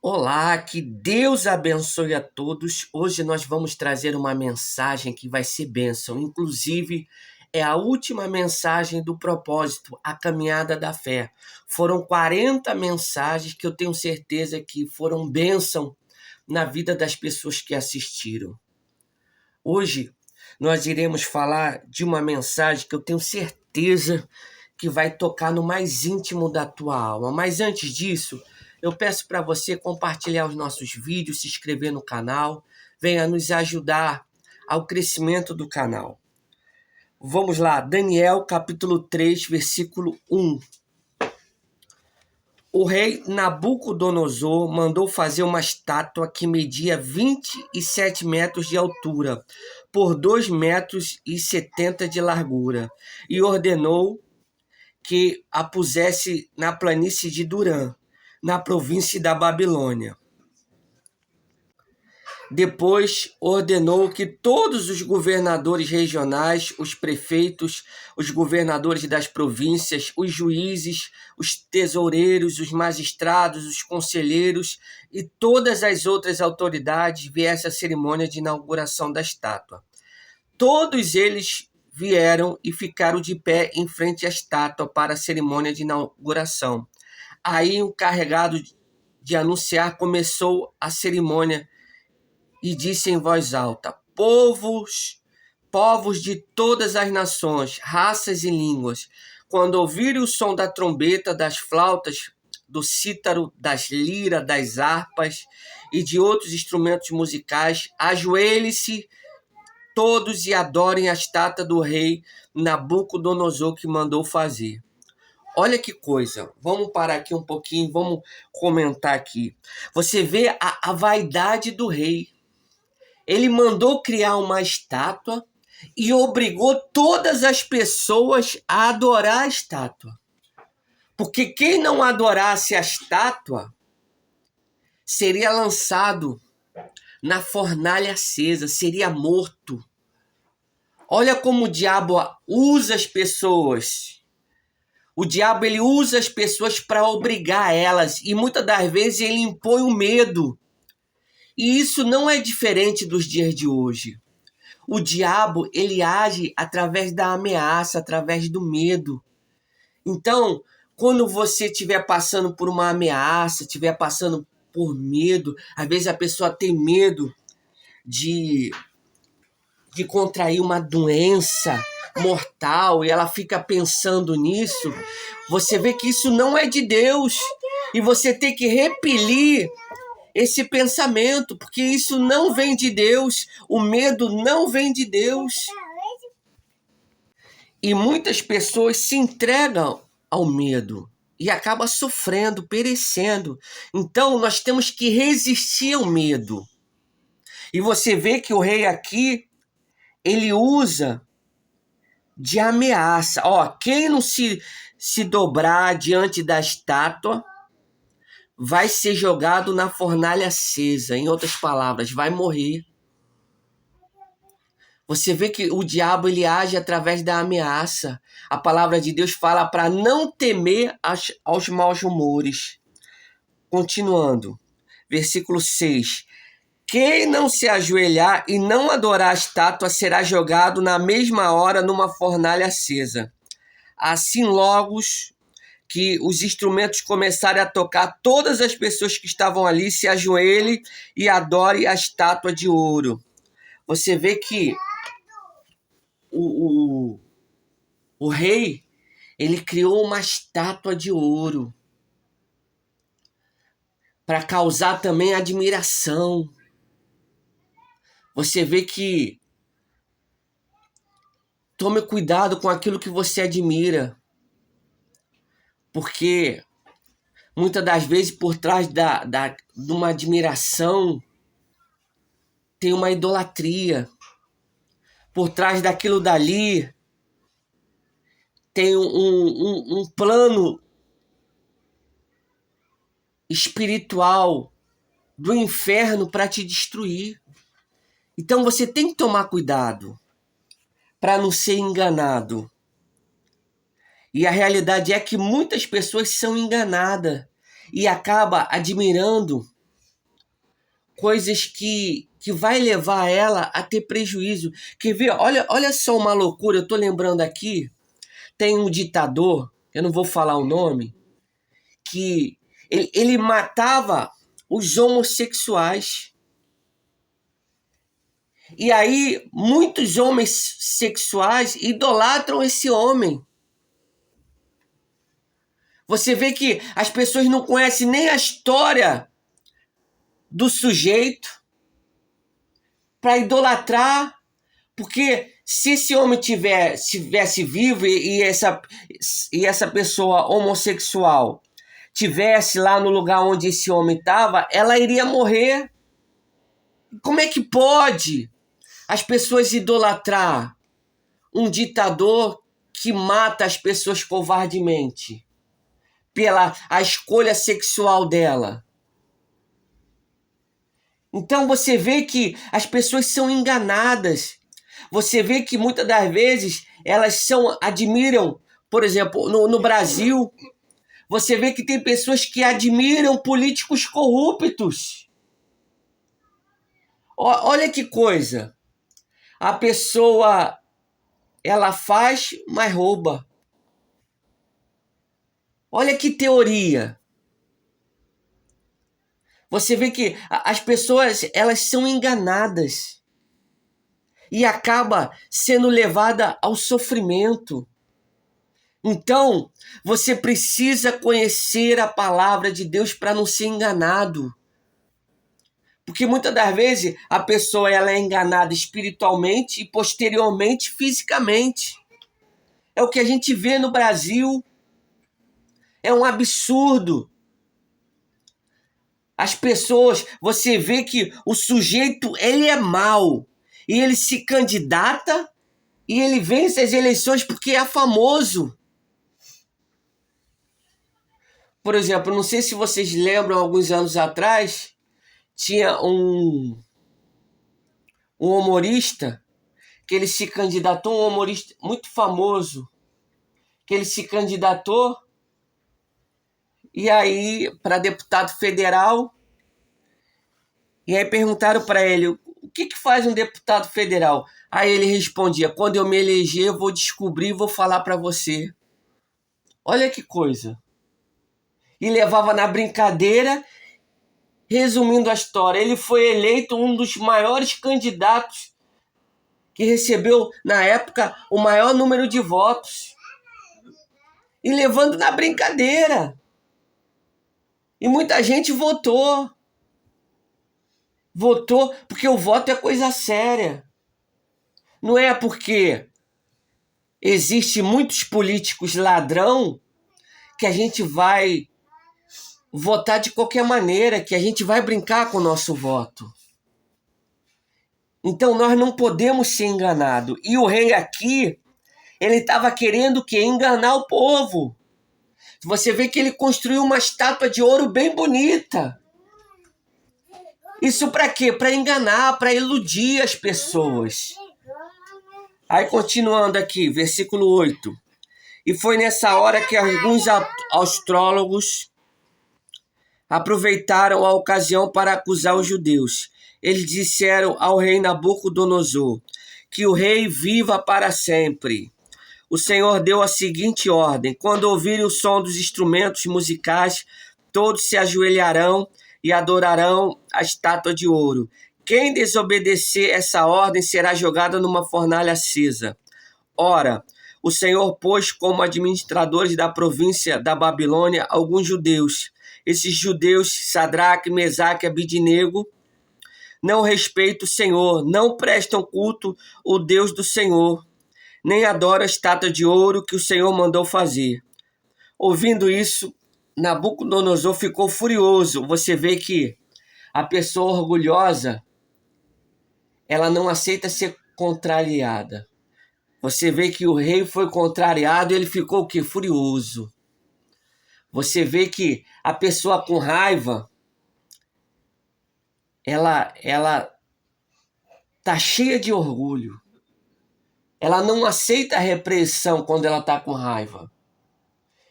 Olá, que Deus abençoe a todos. Hoje nós vamos trazer uma mensagem que vai ser bênção. Inclusive, é a última mensagem do propósito, a caminhada da fé. Foram 40 mensagens que eu tenho certeza que foram bênção na vida das pessoas que assistiram. Hoje nós iremos falar de uma mensagem que eu tenho certeza que vai tocar no mais íntimo da tua alma. Mas antes disso, eu peço para você compartilhar os nossos vídeos, se inscrever no canal, venha nos ajudar ao crescimento do canal. Vamos lá, Daniel capítulo 3, versículo 1. O rei Nabucodonosor mandou fazer uma estátua que media 27 metros de altura, por 2,70 metros de largura, e ordenou que a pusesse na planície de Durã, na província da Babilônia. Depois ordenou que todos os governadores regionais, os prefeitos, os governadores das províncias, os juízes, os tesoureiros, os magistrados, os conselheiros e todas as outras autoridades viessem à cerimônia de inauguração da estátua. Todos eles vieram e ficaram de pé em frente à estátua para a cerimônia de inauguração. Aí o carregado de anunciar começou a cerimônia e disse em voz alta: povos de todas as nações, raças e línguas, quando ouvirem o som da trombeta, das flautas, do cítaro, das liras, das harpas e de outros instrumentos musicais, ajoelhem-se todos e adorem a estátua do rei Nabucodonosor que mandou fazer. Olha que coisa, vamos parar aqui um pouquinho, vamos comentar aqui. Você vê a vaidade do rei. Ele mandou criar uma estátua e obrigou todas as pessoas a adorar a estátua. Porque quem não adorasse a estátua seria lançado na fornalha acesa, seria morto. Olha como o diabo usa as pessoas. O diabo ele usa as pessoas para obrigar elas e muitas das vezes ele impõe o medo. E isso não é diferente dos dias de hoje. O diabo ele age através da ameaça, através do medo. Então, quando você estiver passando por uma ameaça, estiver passando por medo, às vezes a pessoa tem medo de contrair uma doença mortal e ela fica pensando nisso, você vê que isso não é de Deus e você tem que repelir esse pensamento, porque isso não vem de Deus, o medo não vem de Deus. E muitas pessoas se entregam ao medo e acabam sofrendo, perecendo. Então nós temos que resistir ao medo. E você vê que o rei aqui, ele usa de ameaça. Quem não se dobrar diante da estátua vai ser jogado na fornalha acesa. Em outras palavras, vai morrer. Você vê que o diabo ele age através da ameaça. A palavra de Deus fala para não temer aos maus rumores. Continuando, versículo 6. Quem não se ajoelhar e não adorar a estátua será jogado na mesma hora numa fornalha acesa. Assim logo que os instrumentos começarem a tocar, todas as pessoas que estavam ali se ajoelhem e adorem a estátua de ouro. Você vê que o rei, ele criou uma estátua de ouro para causar também admiração. Você vê que tome cuidado com aquilo que você admira, porque muitas das vezes por trás de uma admiração tem uma idolatria. Por trás daquilo dali tem um plano espiritual do inferno para te destruir. Então você tem que tomar cuidado para não ser enganado. E a realidade é que muitas pessoas são enganadas e acabam admirando coisas que vai levar ela a ter prejuízo. Quer ver? Olha só uma loucura, eu tô lembrando aqui, tem um ditador, eu não vou falar o nome, que ele matava os homossexuais. E aí, muitos homens sexuais idolatram esse homem. Você vê que as pessoas não conhecem nem a história do sujeito para idolatrar, porque se esse homem tivesse vivo e essa pessoa homossexual tivesse lá no lugar onde esse homem estava, ela iria morrer. Como é que pode as pessoas idolatrar um ditador que mata as pessoas covardemente pela a escolha sexual dela? Então você vê que as pessoas são enganadas. Você vê que muitas das vezes elas admiram, por exemplo, no Brasil, você vê que tem pessoas que admiram políticos corruptos. Olha que coisa. A pessoa, ela faz, mas rouba. Olha que teoria. Você vê que as pessoas, elas são enganadas e acaba sendo levada ao sofrimento. Então, você precisa conhecer a palavra de Deus para não ser enganado. Porque muitas das vezes a pessoa ela é enganada espiritualmente e posteriormente fisicamente. É o que a gente vê no Brasil. É um absurdo. As pessoas, você vê que o sujeito, ele é mau. E ele se candidata e ele vence as eleições porque é famoso. Por exemplo, não sei se vocês lembram, alguns anos atrás, tinha um humorista que ele se candidatou, um humorista muito famoso, que ele se candidatou e aí para deputado federal, e aí perguntaram para ele, o que faz um deputado federal? Aí ele respondia, quando eu me eleger eu vou descobrir e vou falar para você. Olha que coisa. E levava na brincadeira. Resumindo a história, ele foi eleito um dos maiores candidatos que recebeu, na época, o maior número de votos. E levando na brincadeira. E muita gente votou. Votou porque o voto é coisa séria. Não é porque existe muitos políticos ladrão que a gente vai votar de qualquer maneira, que a gente vai brincar com o nosso voto. Então nós não podemos ser enganados. E o rei aqui, ele estava querendo o quê? Enganar o povo. Você vê que ele construiu uma estátua de ouro bem bonita. Isso para quê? Para enganar, para iludir as pessoas. Aí continuando aqui, versículo 8. E foi nessa hora que alguns astrólogos aproveitaram a ocasião para acusar os judeus. Eles disseram ao rei Nabucodonosor que o rei viva para sempre. O Senhor deu a seguinte ordem: quando ouvirem o som dos instrumentos musicais, todos se ajoelharão e adorarão a estátua de ouro. Quem desobedecer essa ordem será jogado numa fornalha acesa. Ora, o Senhor pôs como administradores da província da Babilônia alguns judeus. Esses judeus, Sadraque, Mesaque e Abidnego, não respeitam o Senhor, não prestam culto ao Deus do Senhor, nem adoram a estátua de ouro que o Senhor mandou fazer. Ouvindo isso, Nabucodonosor ficou furioso. Você vê que a pessoa orgulhosa, ela não aceita ser contrariada. Você vê que o rei foi contrariado e ele ficou o quê? Furioso. Você vê que a pessoa com raiva, ela tá cheia de orgulho. Ela não aceita a repressão quando ela está com raiva.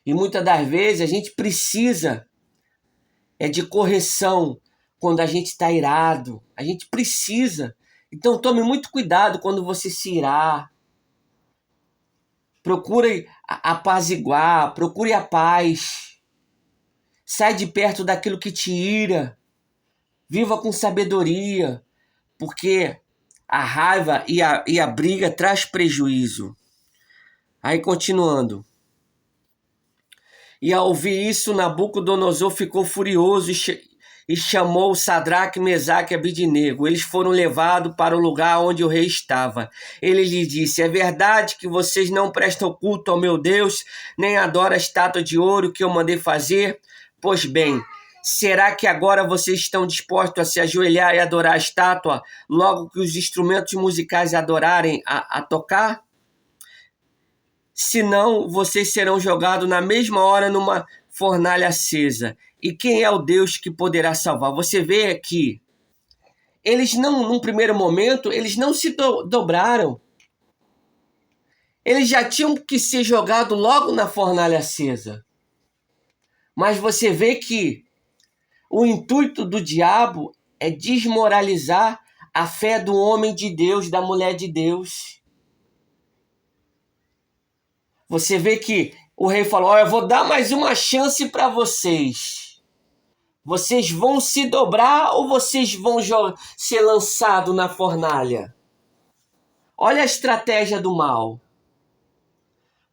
E muitas das vezes a gente precisa de correção quando a gente está irado. A gente precisa. Então tome muito cuidado quando você se irar. Procure apaziguar, procure a paz. Sai de perto daquilo que te ira. Viva com sabedoria, porque a raiva e a briga traz prejuízo. Aí continuando. E ao ouvir isso, Nabucodonosor ficou furioso e chamou Sadraque, Mesaque e Abidnego. Eles foram levados para o lugar onde o rei estava. Ele lhe disse: é verdade que vocês não prestam culto ao meu Deus, nem adoram a estátua de ouro que eu mandei fazer? Pois bem, será que agora vocês estão dispostos a se ajoelhar e adorar a estátua, logo que os instrumentos musicais adorarem a tocar? Senão, vocês serão jogados na mesma hora numa fornalha acesa. E quem é o Deus que poderá salvar? Você vê aqui, eles não, num primeiro momento, eles não se dobraram. Eles já tinham que ser jogados logo na fornalha acesa. Mas você vê que o intuito do diabo é desmoralizar a fé do homem de Deus, da mulher de Deus. Você vê que o rei falou: eu vou dar mais uma chance para vocês. Vocês vão se dobrar ou vocês vão ser lançados na fornalha? Olha a estratégia do mal.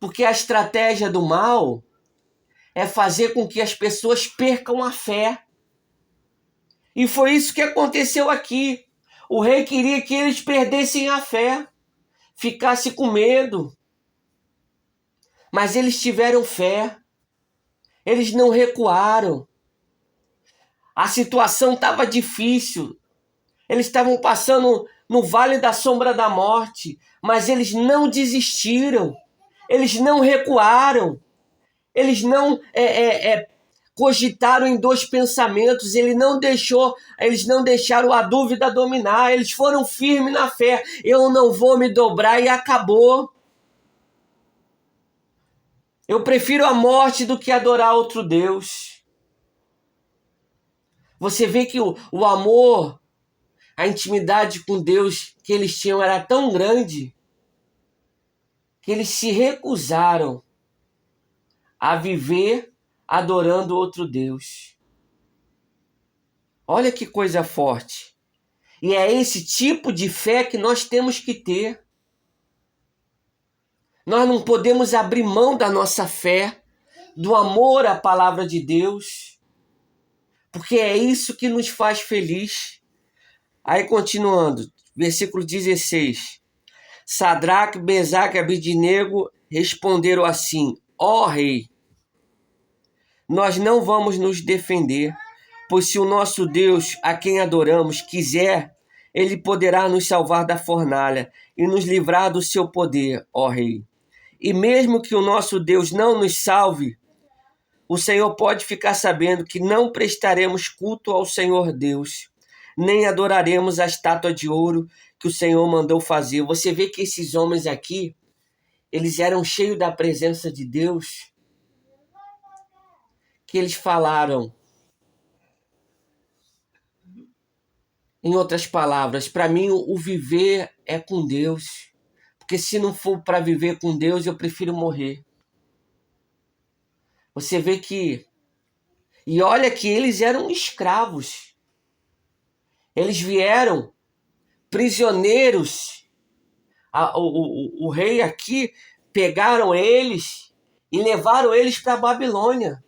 Porque a estratégia do mal é fazer com que as pessoas percam a fé. E foi isso que aconteceu aqui. O rei queria que eles perdessem a fé, ficassem com medo. Mas eles tiveram fé. Eles não recuaram. A situação estava difícil. Eles estavam passando no vale da sombra da morte. Mas eles não desistiram. Eles não recuaram. Eles não cogitaram em dois pensamentos. Eles não deixaram a dúvida dominar. Eles foram firmes na fé. Eu não vou me dobrar, e acabou. Eu prefiro a morte do que adorar outro Deus. Você vê que o amor, a intimidade com Deus que eles tinham era tão grande que eles se recusaram a viver adorando outro Deus. Olha que coisa forte. E é esse tipo de fé que nós temos que ter. Nós não podemos abrir mão da nossa fé, do amor à palavra de Deus, porque é isso que nos faz feliz. Aí continuando, versículo 16. Sadraque, Mesaque e Abidnego responderam assim: ó rei, nós não vamos nos defender, pois se o nosso Deus, a quem adoramos, quiser, ele poderá nos salvar da fornalha e nos livrar do seu poder, ó rei. E mesmo que o nosso Deus não nos salve, o Senhor pode ficar sabendo que não prestaremos culto ao Senhor Deus, nem adoraremos a estátua de ouro que o Senhor mandou fazer. Você vê que esses homens aqui, eles eram cheios da presença de Deus, que eles falaram, em outras palavras, para mim o viver é com Deus, porque se não for para viver com Deus, eu prefiro morrer. Você vê que... E olha que eles eram escravos. Eles vieram prisioneiros. O rei aqui pegaram eles e levaram eles para a Babilônia.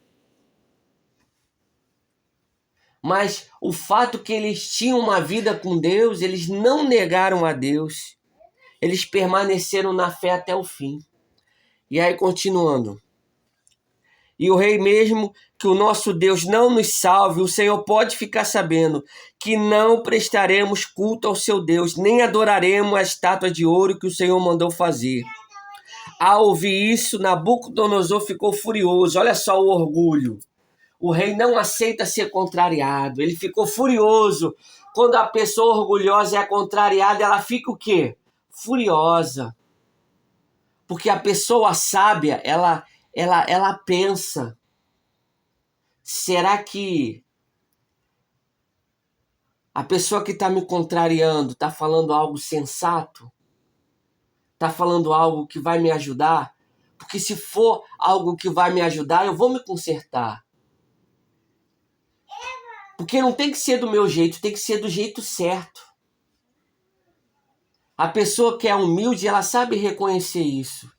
Mas o fato que eles tinham uma vida com Deus, eles não negaram a Deus. Eles permaneceram na fé até o fim. E aí continuando. E o rei, mesmo que o nosso Deus não nos salve, o Senhor pode ficar sabendo que não prestaremos culto ao seu Deus, nem adoraremos a estátua de ouro que o Senhor mandou fazer. Ao ouvir isso, Nabucodonosor ficou furioso. Olha só o orgulho. O rei não aceita ser contrariado. Ele ficou furioso. Quando a pessoa orgulhosa é contrariada, ela fica o quê? Furiosa. Porque a pessoa sábia, ela pensa, será que A pessoa que está me contrariando está falando algo sensato? Está falando algo que vai me ajudar? Porque se for algo que vai me ajudar, eu vou me consertar. Porque não tem que ser do meu jeito, tem que ser do jeito certo. A pessoa que é humilde, ela sabe reconhecer isso.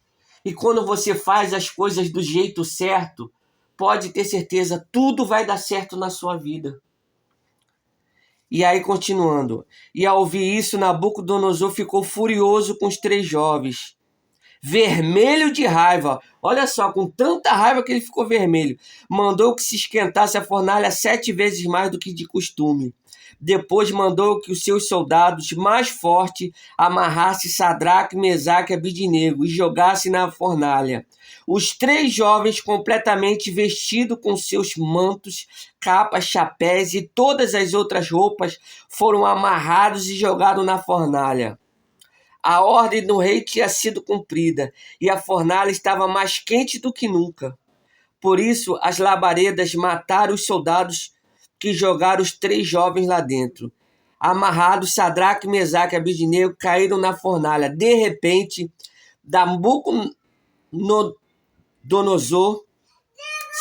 E quando você faz as coisas do jeito certo, pode ter certeza, tudo vai dar certo na sua vida. E aí, continuando. E ao ouvir isso, Nabucodonosor ficou furioso com os 3 jovens, vermelho de raiva. Olha só, com tanta raiva que ele ficou vermelho. Mandou que se esquentasse a fornalha 7 vezes mais do que de costume. Depois mandou que os seus soldados mais fortes amarrassem Sadraque, Mesaque e Abidnego e jogassem na fornalha. Os 3 jovens, completamente vestidos com seus mantos, capas, chapéus e todas as outras roupas, foram amarrados e jogados na fornalha. A ordem do rei tinha sido cumprida e a fornalha estava mais quente do que nunca. Por isso, as labaredas mataram os soldados que jogaram os 3 jovens lá dentro. Amarrados, Sadraque, Mesaque e Abidnego caíram na fornalha. De repente, Nabucodonosor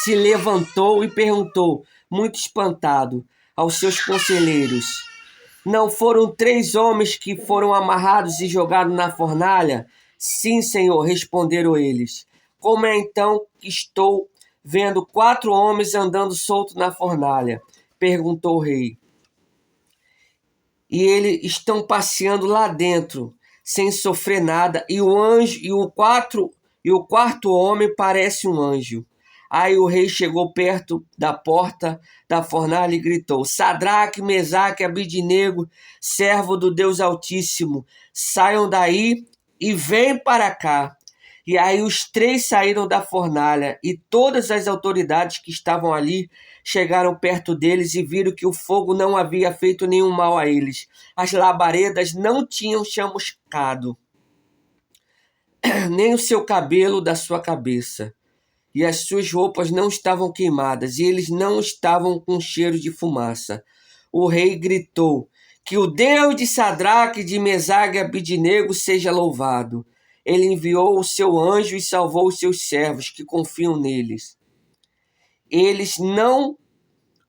se levantou e perguntou, muito espantado, aos seus conselheiros: não foram 3 homens que foram amarrados e jogados na fornalha? Sim, senhor, responderam eles. Como é então que estou vendo 4 homens andando soltos na fornalha? Perguntou o rei. E eles estão passeando lá dentro, sem sofrer nada, e o quarto homem parece um anjo. Aí o rei chegou perto da porta da fornalha e gritou: Sadraque, Mesaque e Abidnego, servo do Deus Altíssimo, saiam daí e vêm para cá. E aí os 3 saíram da fornalha, e todas as autoridades que estavam ali chegaram perto deles e viram que o fogo não havia feito nenhum mal a eles. As labaredas não tinham chamuscado, nem o seu cabelo da sua cabeça. E as suas roupas não estavam queimadas, e eles não estavam com cheiro de fumaça. O rei gritou: que o Deus de Sadraque, de Mesaque e Abidnego seja louvado. Ele enviou o seu anjo e salvou os seus servos que confiam neles. Eles não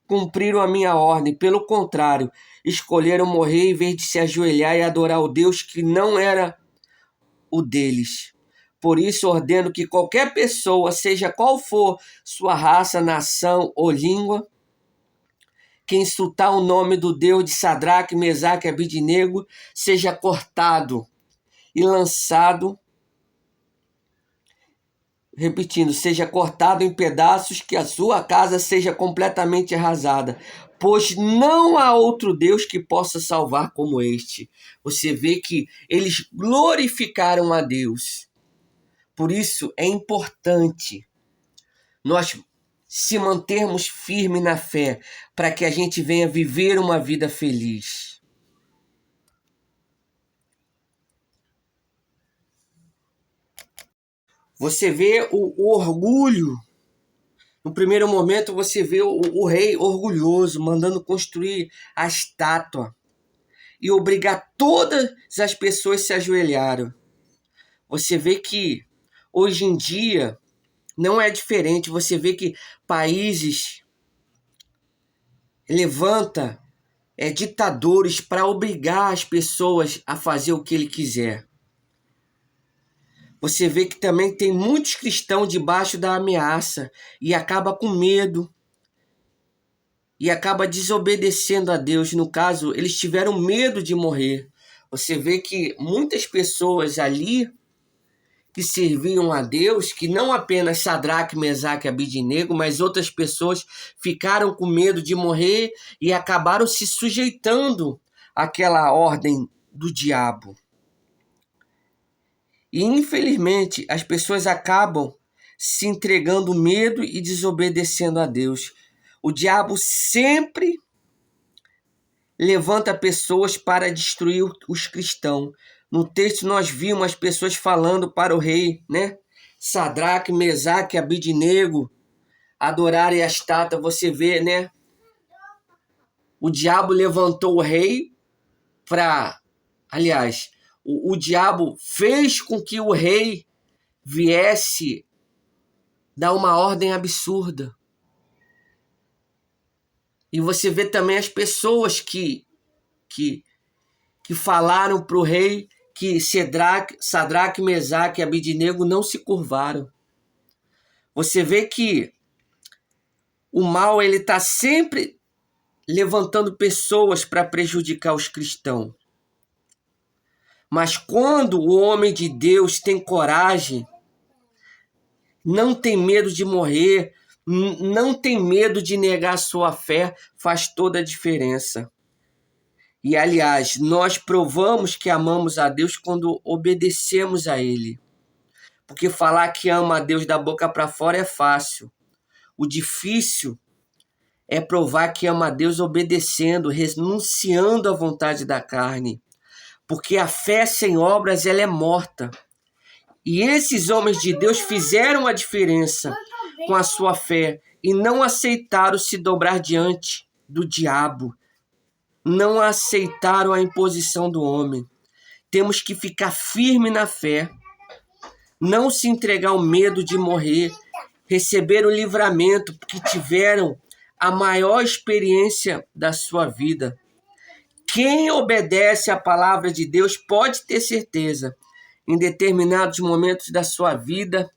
cumpriram a minha ordem, pelo contrário, escolheram morrer em vez de se ajoelhar e adorar o Deus que não era o deles. Por isso ordeno que qualquer pessoa, seja qual for sua raça, nação ou língua, que insultar o nome do Deus de Sadraque, Mesaque e Abidnego, seja cortado e lançado, repetindo, seja cortado em pedaços, que a sua casa seja completamente arrasada, pois não há outro Deus que possa salvar como este. Você vê que eles glorificaram a Deus. Por isso é importante nós se mantermos firmes na fé, para que a gente venha viver uma vida feliz. Você vê o orgulho. No primeiro momento você vê o rei orgulhoso, mandando construir a estátua e obrigar todas as pessoas a se ajoelharem. Você vê que hoje em dia não é diferente. Você vê que países levantam ditadores para obrigar as pessoas a fazer o que ele quiser. Você vê que também tem muitos cristãos debaixo da ameaça e acaba com medo e acaba desobedecendo a Deus. No caso, eles tiveram medo de morrer. Você vê que muitas pessoas ali que serviam a Deus, que não apenas Sadraque, Mesaque e Abidnego, mas outras pessoas ficaram com medo de morrer e acabaram se sujeitando àquela ordem do diabo. E infelizmente as pessoas acabam se entregando ao medo e desobedecendo a Deus. O diabo sempre levanta pessoas para destruir os cristãos. No texto nós vimos as pessoas falando para o rei, né? Sadraque, Mesaque, Abidnego adorarem a estátua. Você vê, né? O diabo levantou o rei para... Aliás, o diabo fez com que o rei viesse dar uma ordem absurda. E você vê também as pessoas que falaram para o rei que Sadraque, Mesaque e Abidnego não se curvaram. Você vê que o mal ele está sempre levantando pessoas para prejudicar os cristãos. Mas quando o homem de Deus tem coragem, não tem medo de morrer, não tem medo de negar sua fé, faz toda a diferença. E, aliás, nós provamos que amamos a Deus quando obedecemos a Ele. Porque falar que ama a Deus da boca para fora é fácil. O difícil é provar que ama a Deus obedecendo, renunciando à vontade da carne. Porque a fé sem obras ela é morta. E esses homens de Deus fizeram a diferença com a sua fé e não aceitaram se dobrar diante do diabo. Não aceitaram a imposição do homem. Temos que ficar firme na fé, não se entregar ao medo de morrer, receber o livramento, porque tiveram a maior experiência da sua vida. Quem obedece à palavra de Deus pode ter certeza, em determinados momentos da sua vida,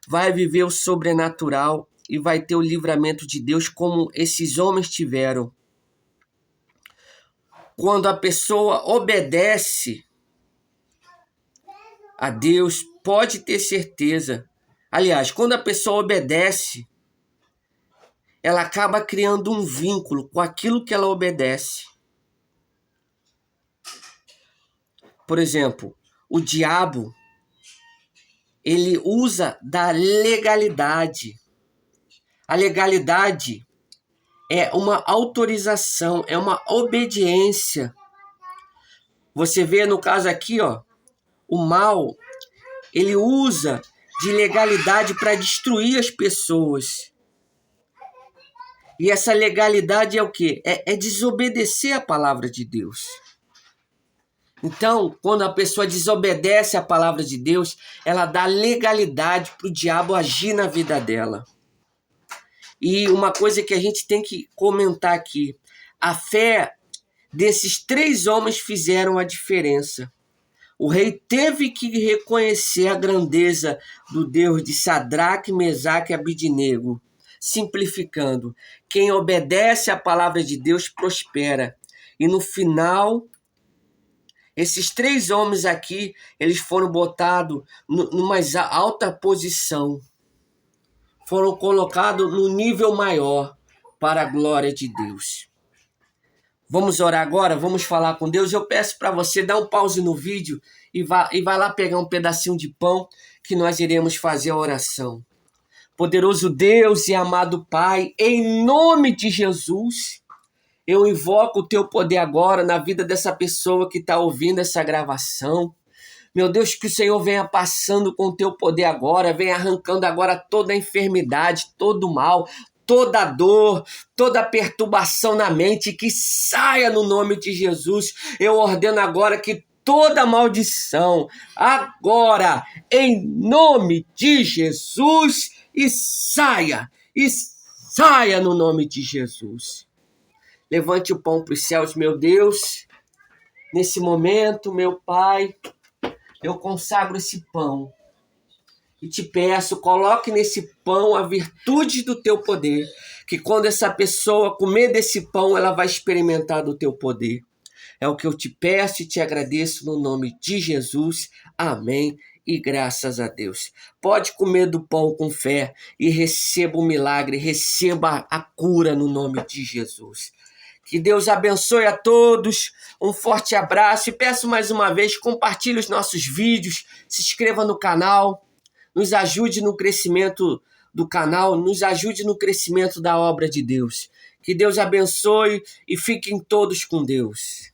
vai viver o sobrenatural e vai ter o livramento de Deus como esses homens tiveram. Quando a pessoa obedece a Deus, pode ter certeza. Aliás, quando a pessoa obedece, ela acaba criando um vínculo com aquilo que ela obedece. Por exemplo, o diabo, ele usa da legalidade. A legalidade é uma autorização, é uma obediência. Você vê no caso aqui, ó, o mal, ele usa de legalidade para destruir as pessoas. E essa legalidade é o quê? É desobedecer a palavra de Deus. Então, quando a pessoa desobedece a palavra de Deus, ela dá legalidade para o diabo agir na vida dela. E uma coisa que a gente tem que comentar aqui, a fé desses 3 homens fizeram a diferença. O rei teve que reconhecer a grandeza do Deus de Sadraque, Mesaque e Abidnego. Simplificando, quem obedece à palavra de Deus prospera. E no final, esses 3 homens aqui, eles foram botados numa alta posição. Foram colocados no nível maior para a glória de Deus. Vamos orar agora? Vamos falar com Deus? Eu peço para você dar um pause no vídeo e vai lá pegar um pedacinho de pão que nós iremos fazer a oração. Poderoso Deus e amado Pai, em nome de Jesus, eu invoco o teu poder agora na vida dessa pessoa que está ouvindo essa gravação. Meu Deus, que o Senhor venha passando com o teu poder agora, venha arrancando agora toda a enfermidade, todo o mal, toda a dor, toda a perturbação na mente, que saia no nome de Jesus. Eu ordeno agora que toda maldição, agora, em nome de Jesus, e saia no nome de Jesus. Levante o pão para os céus, meu Deus. Nesse momento, meu Pai, eu consagro esse pão e te peço, coloque nesse pão a virtude do teu poder, que quando essa pessoa comer desse pão, ela vai experimentar do teu poder. É o que eu te peço e te agradeço no nome de Jesus. Amém. E graças a Deus. Pode comer do pão com fé e receba o milagre, receba a cura no nome de Jesus. Que Deus abençoe a todos, um forte abraço e peço mais uma vez, compartilhe os nossos vídeos, se inscreva no canal, nos ajude no crescimento do canal, nos ajude no crescimento da obra de Deus. Que Deus abençoe e fiquem todos com Deus.